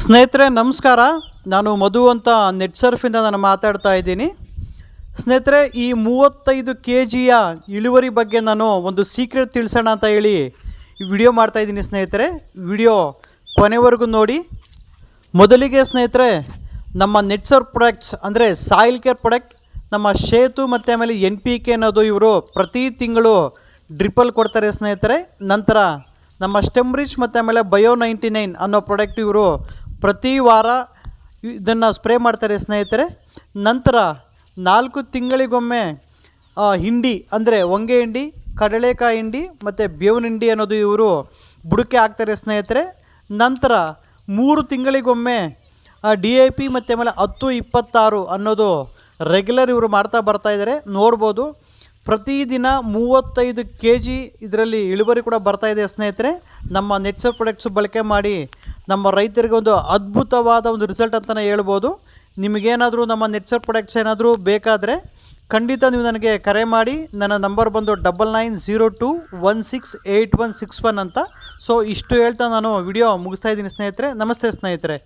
ಸ್ನೇಹಿತರೆ ನಮಸ್ಕಾರ. ನಾನು ಮಧು ಅಂತ ನೆಟ್ ಸರ್ಫಿಂದ ನಾನು ಮಾತಾಡ್ತಾ ಇದ್ದೀನಿ. ಸ್ನೇಹಿತರೆ, ಈ 35 kgಯ ಇಳುವರಿ ಬಗ್ಗೆ ನಾನು ಒಂದು ಸೀಕ್ರೆಟ್ ತಿಳಿಸೋಣ ಅಂತ ಹೇಳಿ ಈ ವಿಡಿಯೋ ಮಾಡ್ತಾಯಿದ್ದೀನಿ. ಸ್ನೇಹಿತರೆ, ವಿಡಿಯೋ ಕೊನೆವರೆಗೂ ನೋಡಿ. ಮೊದಲಿಗೆ ಸ್ನೇಹಿತರೆ, ನಮ್ಮ ನೆಟ್ ಸರ್ಫ್ ಪ್ರಾಡಕ್ಟ್ಸ್ ಅಂದರೆ ಸಾಯಿಲ್ ಕೇರ್ ಪ್ರಾಡಕ್ಟ್, ನಮ್ಮ ಶೇತು ಮತ್ತು ಆಮೇಲೆ NPK ಅನ್ನೋದು ಇವರು ಪ್ರತಿ ತಿಂಗಳು ಡ್ರಿಪ್ಪಲ್ಲಿ ಕೊಡ್ತಾರೆ ಸ್ನೇಹಿತರೆ. ನಂತರ ನಮ್ಮ ಸ್ಟೆಮ್ ರಿಚ್ ಮತ್ತು ಆಮೇಲೆ ಬಯೋ 99 ಅನ್ನೋ ಪ್ರಾಡಕ್ಟ್ ಇವರು ಪ್ರತಿ ವಾರ ಇದನ್ನು ಸ್ಪ್ರೇ ಮಾಡ್ತಾರೆ ಸ್ನೇಹಿತರೆ. ನಂತರ 4 ತಿಂಗಳಿಗೊಮ್ಮೆ ಹಿಂಡಿ ಅಂದರೆ ಹೊಂಗೆ ಹಿಂಡಿ, ಕಡಲೆಕಾಯಿ ಹಿಂಡಿ ಮತ್ತು ಬೇವಿನ ಹಿಂಡಿ ಅನ್ನೋದು ಇವರು ಬುಡಕ್ಕೆ ಹಾಕ್ತಾರೆ ಸ್ನೇಹಿತರೆ. ನಂತರ 3 ತಿಂಗಳಿಗೊಮ್ಮೆ DAP ಮತ್ತು ಆಮೇಲೆ 10-26 ಅನ್ನೋದು ರೆಗ್ಯುಲರ್ ಇವರು ಮಾಡ್ತಾ ಬರ್ತಾಯಿದ್ದಾರೆ. ನೋಡ್ಬೋದು, ಪ್ರತಿದಿನ 35 kg ಇದರಲ್ಲಿ ಇಳುವರಿ ಕೂಡ ಬರ್ತಾಯಿದೆ ಸ್ನೇಹಿತರೆ. ನಮ್ಮ ನೆಟ್ ಸರ್ಫ್ ಪ್ರಾಡಕ್ಟ್ಸ್ ಬಳಕೆ ಮಾಡಿ ನಮ್ಮ ರೈತರಿಗೆ ಒಂದು ಅದ್ಭುತವಾದ ಒಂದು ರಿಸಲ್ಟ್ ಅಂತಲೇ ಹೇಳ್ಬೋದು. ನಿಮಗೇನಾದರೂ ನಮ್ಮ ನೆಟ್ ಸರ್ಫ್ ಪ್ರಾಡಕ್ಟ್ಸ್ ಏನಾದರೂ ಬೇಕಾದರೆ ಖಂಡಿತ ನೀವು ನನಗೆ ಕರೆ ಮಾಡಿ. ನನ್ನ ನಂಬರ್ ಬಂದು 9902168161 ಅಂತ. ಸೊ ಇಷ್ಟು ಹೇಳ್ತಾ ನಾನು ವಿಡಿಯೋ ಮುಗಿಸ್ತಾ ಇದ್ದೀನಿ ಸ್ನೇಹಿತರೆ. ನಮಸ್ತೆ ಸ್ನೇಹಿತರೆ.